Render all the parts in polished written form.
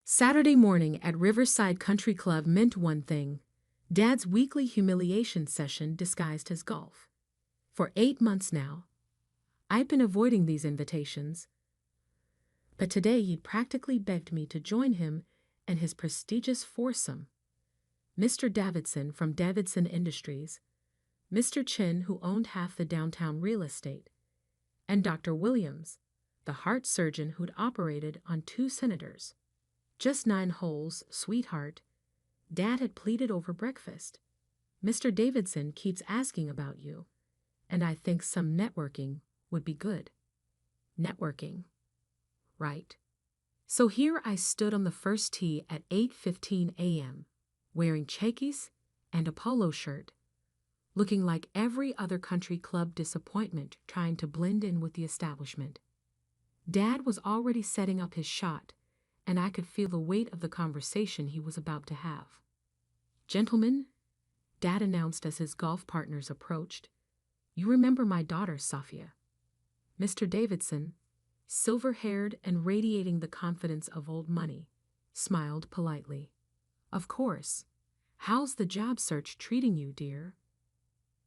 Saturday morning at Riverside Country Club meant one thing: Dad's weekly humiliation session disguised as golf. For 8 months now, I'd been avoiding these invitations, but today he'd practically begged me to join him and his prestigious foursome: Mr. Davidson from Davidson Industries, Mr. Chin, who owned half the downtown real estate, and Dr. Williams, the heart surgeon who'd operated on 2 senators. "Just 9 holes, sweetheart," Dad had pleaded over breakfast. "Mr. Davidson keeps asking about you, and I think some networking would be good." Networking. Right. So here I stood on the first tee at 8:15 a.m., wearing chekis and a polo shirt, looking like every other country club disappointment trying to blend in with the establishment. Dad was already setting up his shot, and I could feel the weight of the conversation he was about to have. "Gentlemen," Dad announced as his golf partners approached, "you remember my daughter, Safia." Mr. Davidson, silver-haired and radiating the confidence of old money, smiled politely. "Of course. How's the job search treating you, dear?"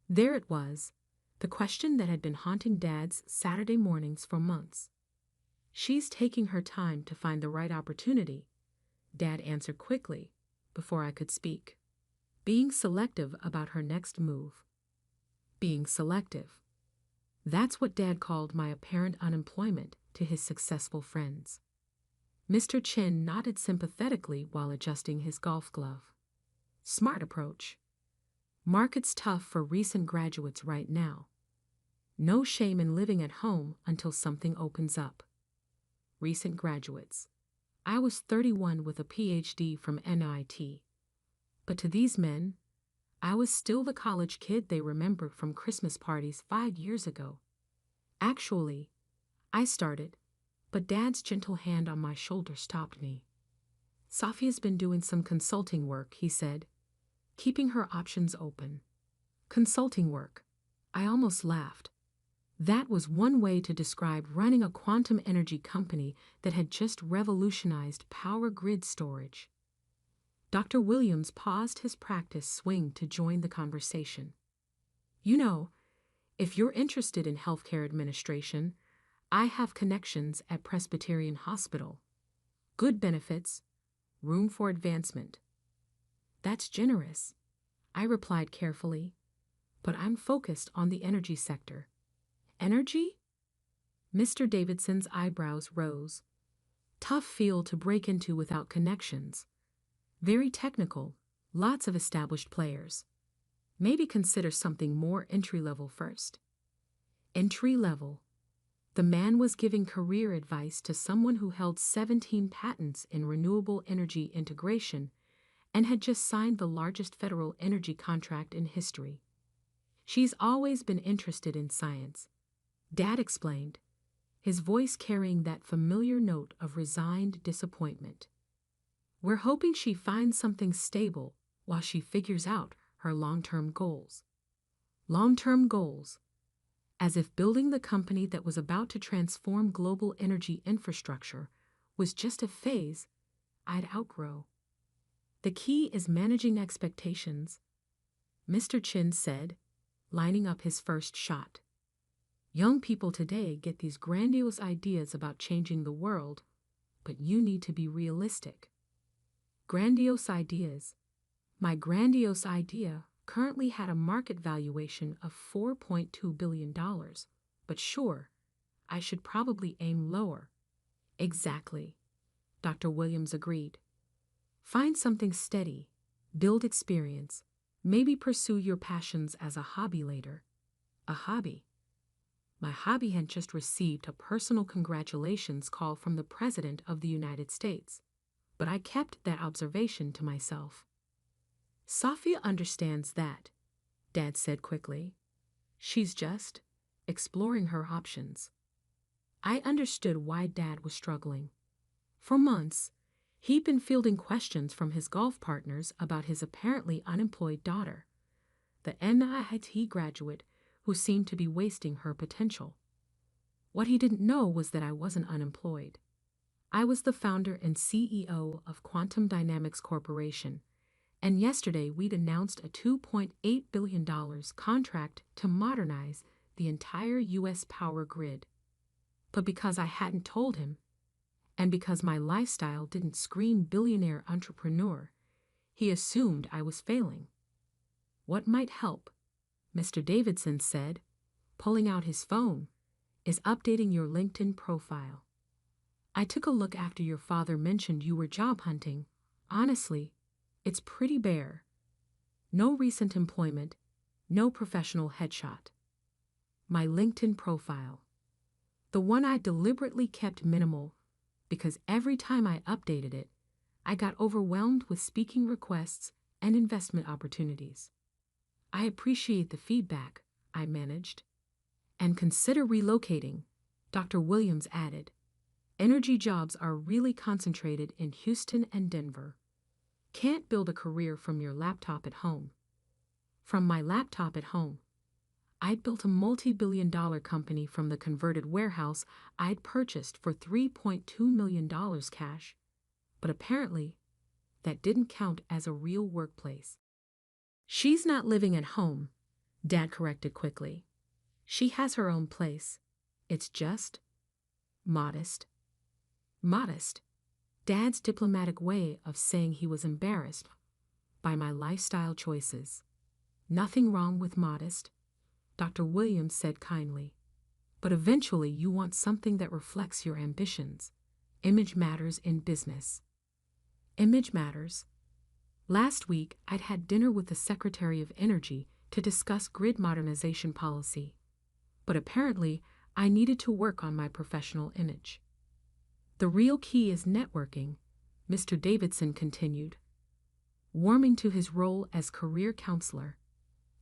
There it was, the question that had been haunting Dad's Saturday mornings for months. "She's taking her time to find the right opportunity," Dad answered quickly, before I could speak. "Being selective about her next move." Being selective. That's what Dad called my apparent unemployment to his successful friends. Mr. Chin nodded sympathetically while adjusting his golf glove. "Smart approach. Market's tough for recent graduates right now. No shame in living at home until something opens up." Recent graduates. I was 31 with a PhD from MIT. But to these men, I was still the college kid they remembered from Christmas parties 5 years ago. Actually, I started, but Dad's gentle hand on my shoulder stopped me. "Safia's been doing some consulting work," he said, keeping her options open. Consulting work. I almost laughed. That was one way to describe running a quantum energy company that had just revolutionized power grid storage. Dr. Williams paused his practice swing to join the conversation. "You know, if you're interested in healthcare administration, I have connections at Presbyterian Hospital. Good benefits, room for advancement." "That's generous," I replied carefully, "but I'm focused on the energy sector." "Energy?" Mr. Davidson's eyebrows rose. "Tough field to break into without connections. Very technical, lots of established players. Maybe consider something more entry-level first." Entry-level. The man was giving career advice to someone who held 17 patents in renewable energy integration and had just signed the largest federal energy contract in history. "She's always been interested in science," Dad explained, his voice carrying that familiar note of resigned disappointment. "We're hoping she finds something stable while she figures out her long-term goals." Long-term goals. As if building the company that was about to transform global energy infrastructure was just a phase I'd outgrow. "The key is managing expectations," Mr. Chin said, lining up his first shot. "Young people today get these grandiose ideas about changing the world, but you need to be realistic." Grandiose ideas. My grandiose idea currently had a market valuation of $4.2 billion, but sure, I should probably aim lower. "Exactly," Dr. Williams agreed. "Find something steady, build experience, maybe pursue your passions as a hobby later." A hobby. My hobby had just received a personal congratulations call from the President of the United States, but I kept that observation to myself. "Safia understands that," Dad said quickly. "She's just exploring her options." I understood why Dad was struggling. For months, he'd been fielding questions from his golf partners about his apparently unemployed daughter, the MIT graduate who seemed to be wasting her potential. What he didn't know was that I wasn't unemployed. I was the founder and CEO of Quantum Dynamics Corporation, and yesterday we'd announced a $2.8 billion contract to modernize the entire U.S. power grid. But because I hadn't told him, and because my lifestyle didn't scream billionaire entrepreneur, he assumed I was failing. "What might help," Mr. Davidson said, pulling out his phone, "is updating your LinkedIn profile. I took a look after your father mentioned you were job hunting. Honestly, it's pretty bare. No recent employment, no professional headshot." My LinkedIn profile. The one I deliberately kept minimal because every time I updated it, I got overwhelmed with speaking requests and investment opportunities. "I appreciate the feedback," I managed. "And consider relocating," Dr. Williams added. "Energy jobs are really concentrated in Houston and Denver. Can't build a career from your laptop at home." From my laptop at home. I'd built a multi-billion-dollar company from the converted warehouse I'd purchased for $3.2 million cash, but apparently that didn't count as a real workplace. "She's not living at home," Dad corrected quickly. "She has her own place. It's just modest." Modest. Dad's diplomatic way of saying he was embarrassed by my lifestyle choices. "Nothing wrong with modest," Dr. Williams said kindly. "But eventually you want something that reflects your ambitions. Image matters in business." Image matters. Last week, I'd had dinner with the Secretary of Energy to discuss grid modernization policy. But apparently, I needed to work on my professional image. "The real key is networking," Mr. Davidson continued, warming to his role as career counselor.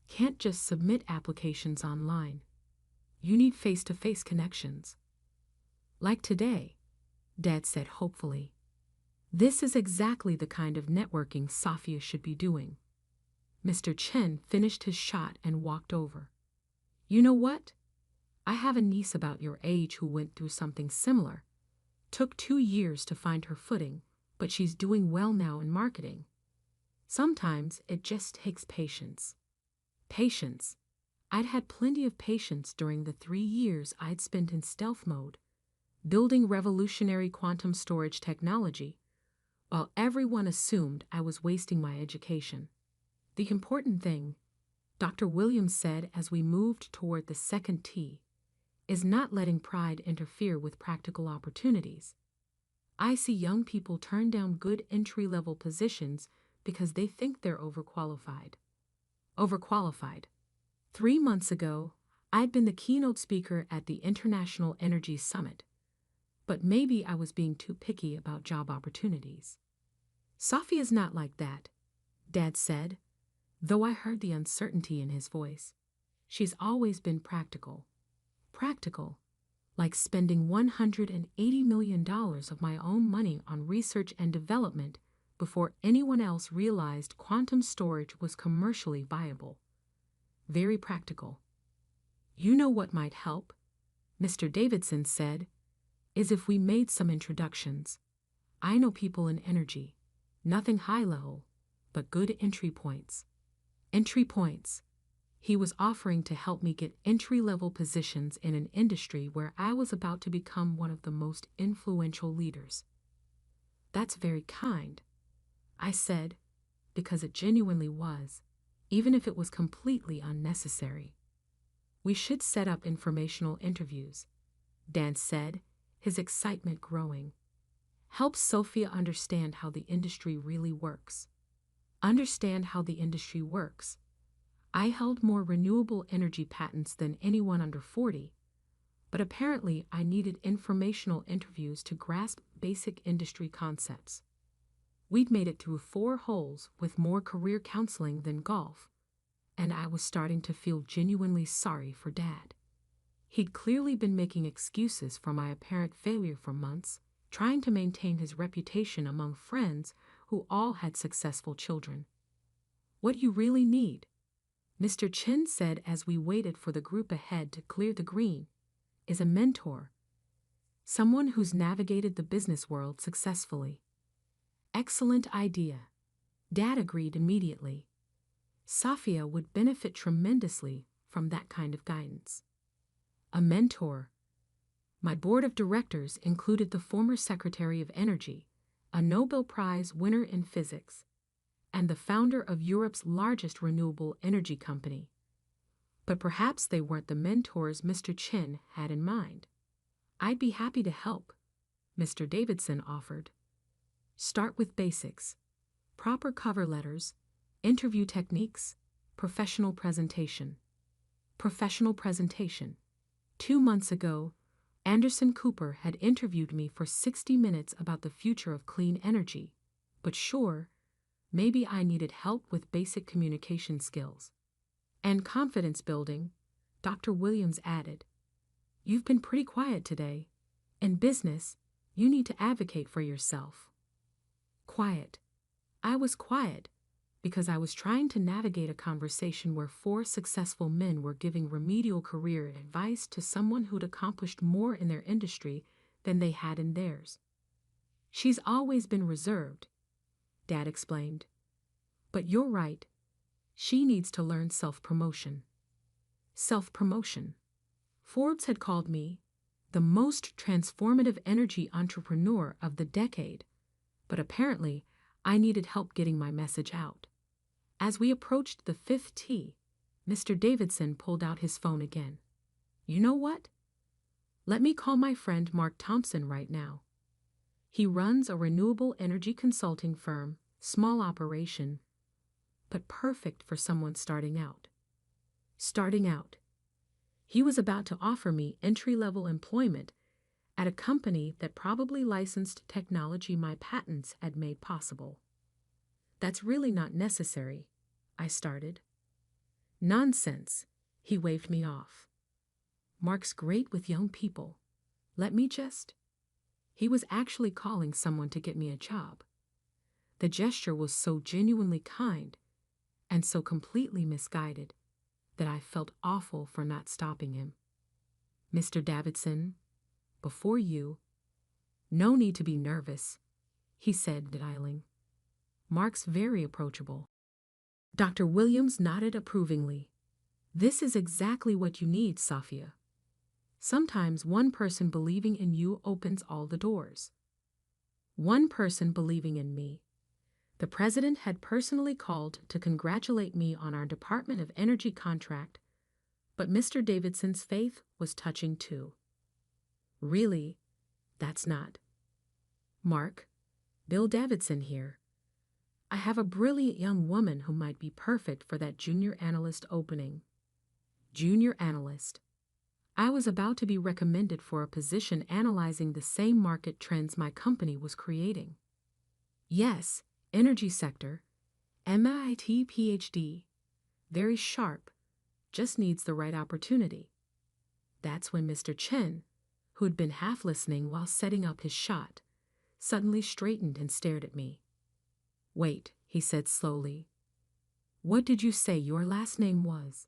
"Can't just submit applications online. You need face-to-face connections." "Like today," Dad said hopefully. "This is exactly the kind of networking Safia should be doing." Mr. Chen finished his shot and walked over. "You know what? I have a niece about your age who went through something similar. Took 2 years to find her footing, but she's doing well now in marketing. Sometimes it just takes patience." Patience. I'd had plenty of patience during the 3 years I'd spent in stealth mode, building revolutionary quantum storage technology, while everyone assumed I was wasting my education. "The important thing," Dr. Williams said as we moved toward the second tee, "is not letting pride interfere with practical opportunities. I see young people turn down good entry-level positions because they think they're overqualified. Overqualified. 3 months ago, I'd been the keynote speaker at the International Energy Summit, but maybe I was being too picky about job opportunities." "Safia's not like that," Dad said, though I heard the uncertainty in his voice. "She's always been practical. Practical, like spending $180 million of my own money on research and development before anyone else realized quantum storage was commercially viable. Very practical." "You know what might help," Mr. Davidson said, "is if we made some introductions. I know people in energy, nothing high level, but good entry points." Entry points. He was offering to help me get entry-level positions in an industry where I was about to become one of the most influential leaders. "That's very kind," I said, because it genuinely was, even if it was completely unnecessary. "We should set up informational interviews," Dan said, his excitement growing. "Help Safia understand how the industry really works." Understand how the industry works. I held more renewable energy patents than anyone under 40, but apparently I needed informational interviews to grasp basic industry concepts. We'd made it through 4 holes with more career counseling than golf, and I was starting to feel genuinely sorry for Dad. He'd clearly been making excuses for my apparent failure for months, trying to maintain his reputation among friends who all had successful children. "What you really need," Mr. Chen said as we waited for the group ahead to clear the green, "is a mentor. Someone who's navigated the business world successfully. Excellent idea. Dad agreed immediately. Safia would benefit tremendously from that kind of guidance. A mentor. My board of directors included the former Secretary of Energy, a Nobel Prize winner in physics, and the founder of Europe's largest renewable energy company. But perhaps they weren't the mentors Mr. Chen had in mind. I'd be happy to help, Mr. Davidson offered. Start with basics. Proper cover letters, interview techniques, professional presentation. Professional presentation. 2 months ago, Anderson Cooper had interviewed me for 60 minutes about the future of clean energy. But sure, maybe I needed help with basic communication skills. And confidence building, Dr. Williams added. You've been pretty quiet today. In business, you need to advocate for yourself. Quiet. I was quiet because I was trying to navigate a conversation where 4 successful men were giving remedial career advice to someone who'd accomplished more in their industry than they had in theirs. She's always been reserved, Dad explained. But you're right. She needs to learn self-promotion. Self-promotion. Forbes had called me the most transformative energy entrepreneur of the decade, but apparently I needed help getting my message out. As we approached the 5th tee, Mr. Davidson pulled out his phone again. You know what? Let me call my friend Mark Thompson right now. He runs a renewable energy consulting firm, small operation, but perfect for someone starting out. Starting out. He was about to offer me entry-level employment at a company that probably licensed technology my patents had made possible. That's really not necessary, I started. Nonsense, he waved me off. Mark's great with young people. Let me just... He was actually calling someone to get me a job. The gesture was so genuinely kind and so completely misguided that I felt awful for not stopping him. Mr. Davidson, before you... No need to be nervous, he said, dialing. Mark's very approachable. Dr. Williams nodded approvingly. This is exactly what you need, Safia. Sometimes one person believing in you opens all the doors. One person believing in me. The president had personally called to congratulate me on our Department of Energy contract, but Mr. Davidson's faith was touching too. Really, that's not. Mark, Bill Davidson here. I have a brilliant young woman who might be perfect for that junior analyst opening. Junior analyst. I was about to be recommended for a position analyzing the same market trends my company was creating. Yes, energy sector, MIT PhD, very sharp, just needs the right opportunity. That's when Mr. Chen, who'd been half listening while setting up his shot, suddenly straightened and stared at me. Wait, he said slowly. What did you say your last name was?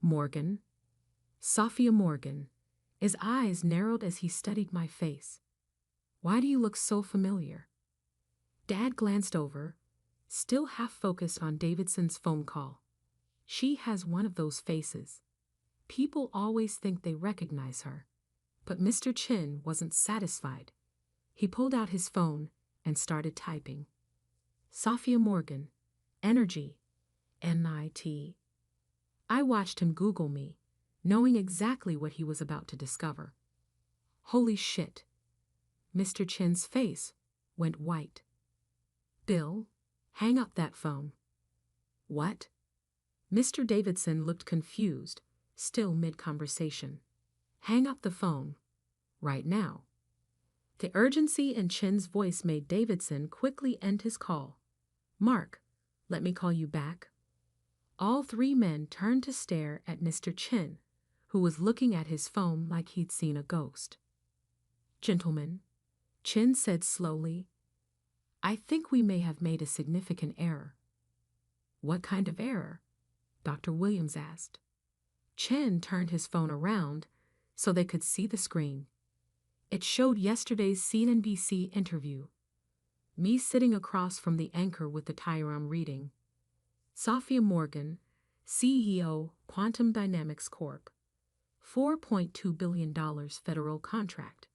Morgan. Safia Morgan. His eyes narrowed as he studied my face. Why do you look so familiar? Dad glanced over, still half focused on Davidson's phone call. She has one of those faces. People always think they recognize her. But Mr. Chen wasn't satisfied. He pulled out his phone and started typing. Safia Morgan, Energy, NIT. I watched him Google me, knowing exactly what he was about to discover. Holy shit. Mr. Chen's face went white. Bill, hang up that phone. What? Mr. Davidson looked confused, still mid-conversation. Hang up the phone. Right now. The urgency in Chen's voice made Davidson quickly end his call. Mark, let me call you back. All 3 men turned to stare at Mr. Chen, who was looking at his phone like he'd seen a ghost. Gentlemen, Chen said slowly, I think we may have made a significant error. What kind of error? Dr. Williams asked. Chen turned his phone around so they could see the screen. It showed yesterday's CNBC interview. Me sitting across from the anchor with the Tyram reading. Sophia Morgan, CEO, Quantum Dynamics Corp. $4.2 billion federal contract.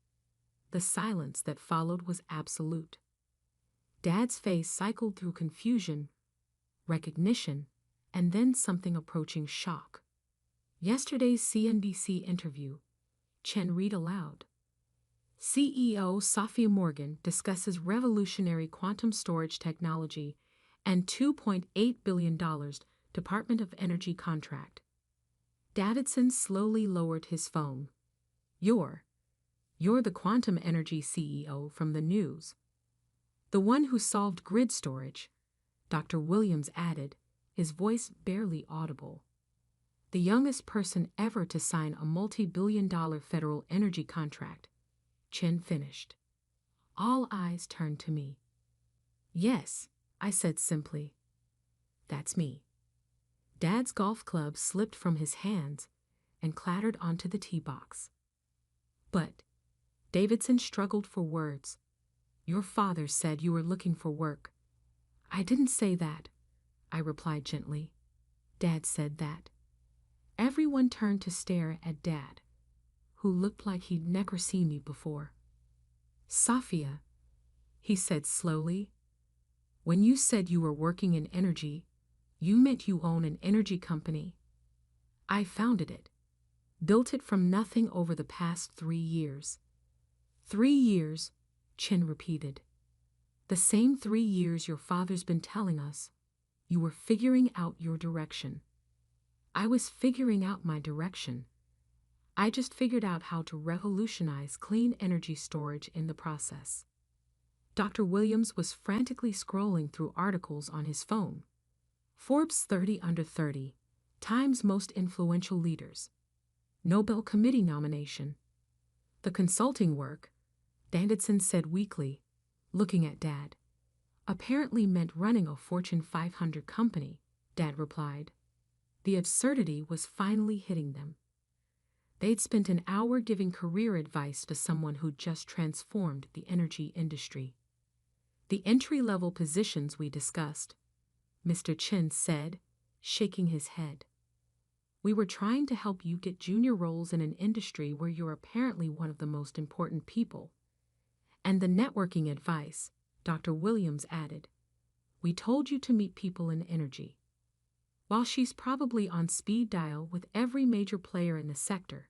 The silence that followed was absolute. Dad's face cycled through confusion, recognition, and then something approaching shock. Yesterday's CNBC interview. Chen read aloud. CEO Sophia Morgan discusses revolutionary quantum storage technology and $2.8 billion Department of Energy contract. Davidson slowly lowered his phone. You're the quantum energy CEO from the news. The one who solved grid storage, Dr. Williams added, his voice barely audible. The youngest person ever to sign a multi-billion-dollar federal energy contract. Chen finished. All eyes turned to me. Yes, I said simply. That's me. Dad's golf club slipped from his hands and clattered onto the tee box. But, Davidson struggled for words. Your father said you were looking for work. I didn't say that, I replied gently. Dad said that. Everyone turned to stare at Dad, who looked like he'd never seen me before. Sophia, he said slowly, when you said you were working in energy, you meant you own an energy company. I founded it, built it from nothing over the past 3 years. 3 years, Chen repeated. The same 3 years your father's been telling us. You were figuring out your direction. I was figuring out my direction. I just figured out how to revolutionize clean energy storage in the process. Dr. Williams was frantically scrolling through articles on his phone. Forbes 30 Under 30, Time's Most Influential Leaders. Nobel Committee nomination. The consulting work, Davidson said weakly, looking at Dad. Apparently meant running a Fortune 500 company, Dad replied. The absurdity was finally hitting them. They'd spent an hour giving career advice to someone who'd just transformed the energy industry. The entry-level positions we discussed, Mr. Chen said, shaking his head. We were trying to help you get junior roles in an industry where you're apparently one of the most important people. And the networking advice, Dr. Williams added. We told you to meet people in energy. While she's probably on speed dial with every major player in the sector,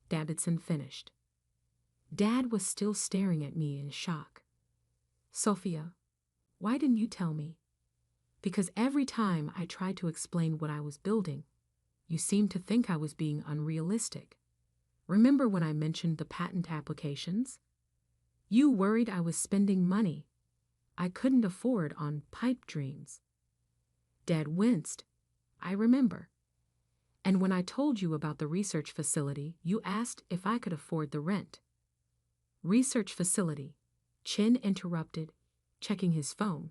Davidson finished. Dad was still staring at me in shock. Sophia, why didn't you tell me? Because every time I tried to explain what I was building, you seemed to think I was being unrealistic. Remember when I mentioned the patent applications? You worried I was spending money I couldn't afford on pipe dreams. Dad winced. I remember. And when I told you about the research facility, you asked if I could afford the rent. Research facility, Chen interrupted, checking his phone.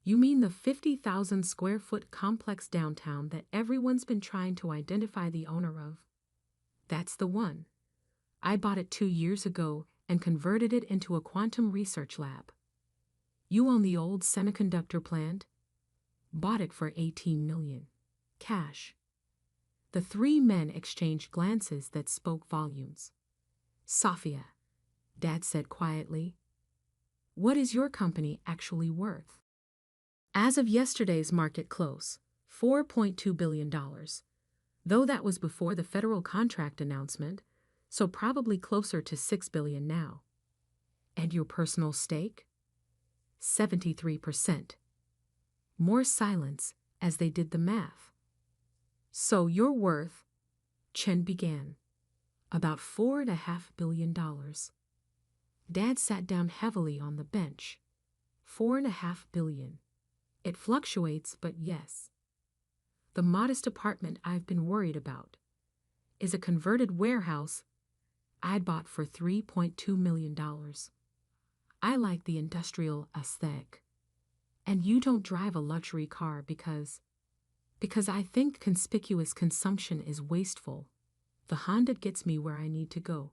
You mean the 50,000 square foot complex downtown that everyone's been trying to identify the owner of? That's the one. I bought it 2 years ago and converted it into a quantum research lab. You own the old semiconductor plant? Bought it for $18 million. Cash. The 3 men exchanged glances that spoke volumes. Sophia, Dad said quietly, what is your company actually worth? As of yesterday's market close, $4.2 billion. Though that was before the federal contract announcement, so probably closer to $6 billion now. And your personal stake? 73%. More silence as they did the math. So you're worth, Chen began, about $4.5 billion. Dad sat down heavily on the bench. $4.5 billion. It fluctuates, but yes. The modest apartment I've been worried about is a converted warehouse I'd bought for $3.2 million. I like the industrial aesthetic. And you don't drive a luxury car because I think conspicuous consumption is wasteful. The Honda gets me where I need to go.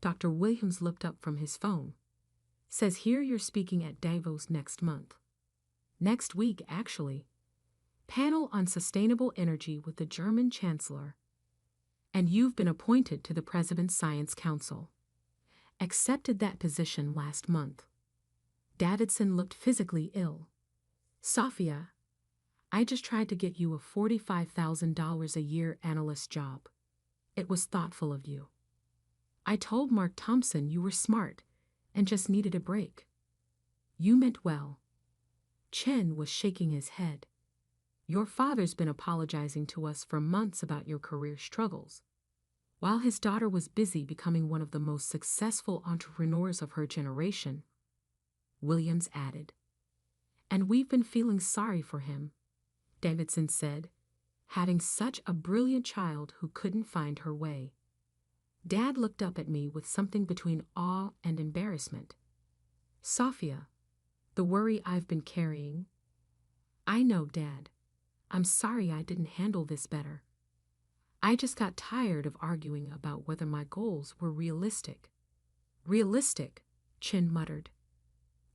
Dr. Williams looked up from his phone. Says here you're speaking at Davos next month. Next week, actually. Panel on Sustainable Energy with the German Chancellor. And you've been appointed to the President's Science Council. Accepted that position last month. Davidson looked physically ill. Sophia, I just tried to get you a $45,000 a year analyst job. It was thoughtful of you. I told Mark Thompson you were smart and just needed a break. You meant well. Chen was shaking his head. Your father's been apologizing to us for months about your career struggles, while his daughter was busy becoming one of the most successful entrepreneurs of her generation. Williams added. And we've been feeling sorry for him, Davidson said, having such a brilliant child who couldn't find her way. Dad looked up at me with something between awe and embarrassment. Sophia, the worry I've been carrying. I know, Dad. I'm sorry I didn't handle this better. I just got tired of arguing about whether my goals were realistic. Realistic, Chin muttered.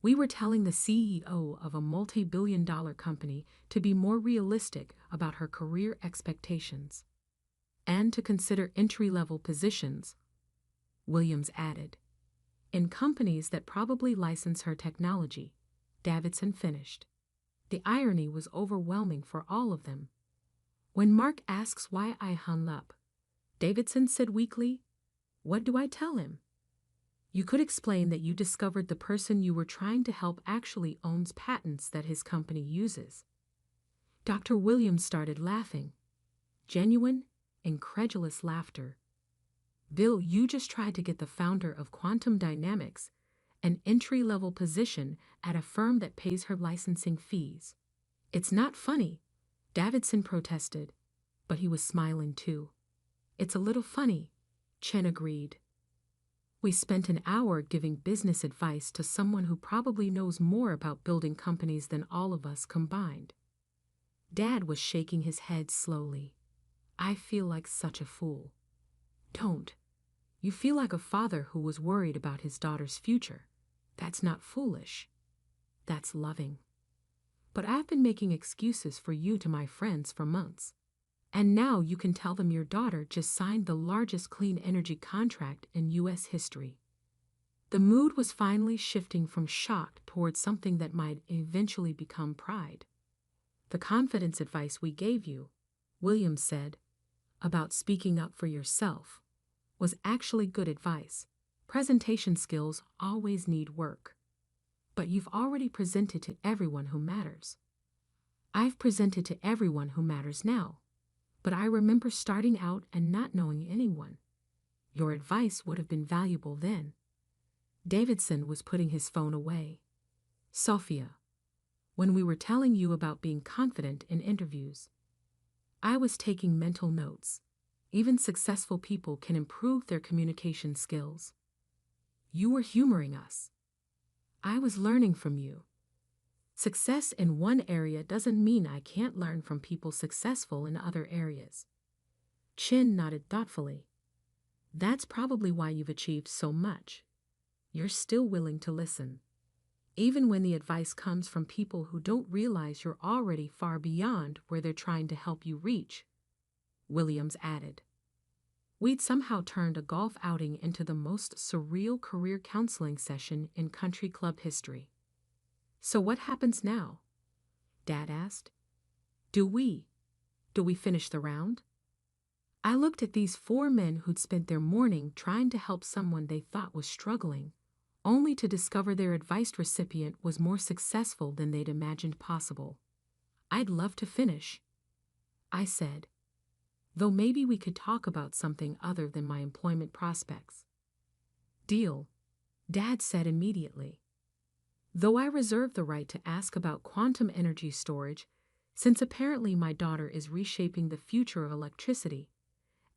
We were telling the CEO of a multi-billion-dollar company to be more realistic about her career expectations and to consider entry-level positions, Williams added. In companies that probably license her technology, Davidson finished. The irony was overwhelming for all of them. When Mark asks why I hung up, Davidson said weakly, what do I tell him? You could explain that you discovered the person you were trying to help actually owns patents that his company uses. Dr. Williams started laughing. Genuine, incredulous laughter. Bill, you just tried to get the founder of Quantum Dynamics an entry-level position at a firm that pays her licensing fees. It's not funny, Davidson protested, but he was smiling too. It's a little funny, Chen agreed. We spent an hour giving business advice to someone who probably knows more about building companies than all of us combined. Dad was shaking his head slowly. I feel like such a fool. Don't. You feel like a father who was worried about his daughter's future. That's not foolish. That's loving. But I've been making excuses for you to my friends for months. And now you can tell them your daughter just signed the largest clean energy contract in U.S. history. The mood was finally shifting from shock towards something that might eventually become pride. The confidence advice we gave you, Williams said, about speaking up for yourself, was actually good advice. Presentation skills always need work. But you've already presented to everyone who matters. I've presented to everyone who matters now. But I remember starting out and not knowing anyone. Your advice would have been valuable then. Davidson was putting his phone away. Sophia, when we were telling you about being confident in interviews, I was taking mental notes. Even successful people can improve their communication skills. You were humoring us. I was learning from you. Success in one area doesn't mean I can't learn from people successful in other areas. Chin nodded thoughtfully. That's probably why you've achieved so much. You're still willing to listen, even when the advice comes from people who don't realize you're already far beyond where they're trying to help you reach, Williams added. We'd somehow turned a golf outing into the most surreal career counseling session in country club history. So what happens now? Dad asked. Do we finish the round? I looked at these 4 men who'd spent their morning trying to help someone they thought was struggling, only to discover their advice recipient was more successful than they'd imagined possible. I'd love to finish, I said. Though maybe we could talk about something other than my employment prospects. Deal, Dad said immediately. Though I reserve the right to ask about quantum energy storage, since apparently my daughter is reshaping the future of electricity,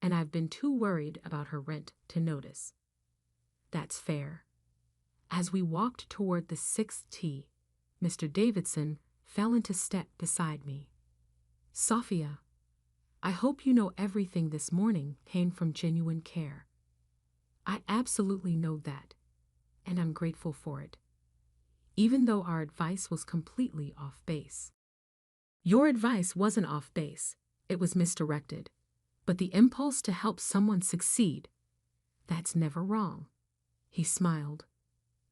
and I've been too worried about her rent to notice. That's fair. As we walked toward the 6th tee, Mr. Davidson fell into step beside me. Sophia, I hope you know everything this morning came from genuine care. I absolutely know that, and I'm grateful for it, even though our advice was completely off base. Your advice wasn't off base, it was misdirected. But the impulse to help someone succeed, that's never wrong. He smiled.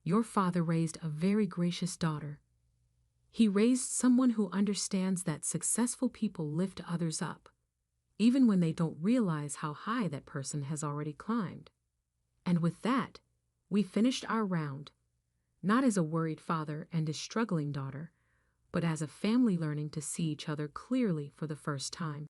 Your father raised a very gracious daughter. He raised someone who understands that successful people lift others up, even when they don't realize how high that person has already climbed. And with that, we finished our round, not as a worried father and his struggling daughter, but as a family learning to see each other clearly for the first time.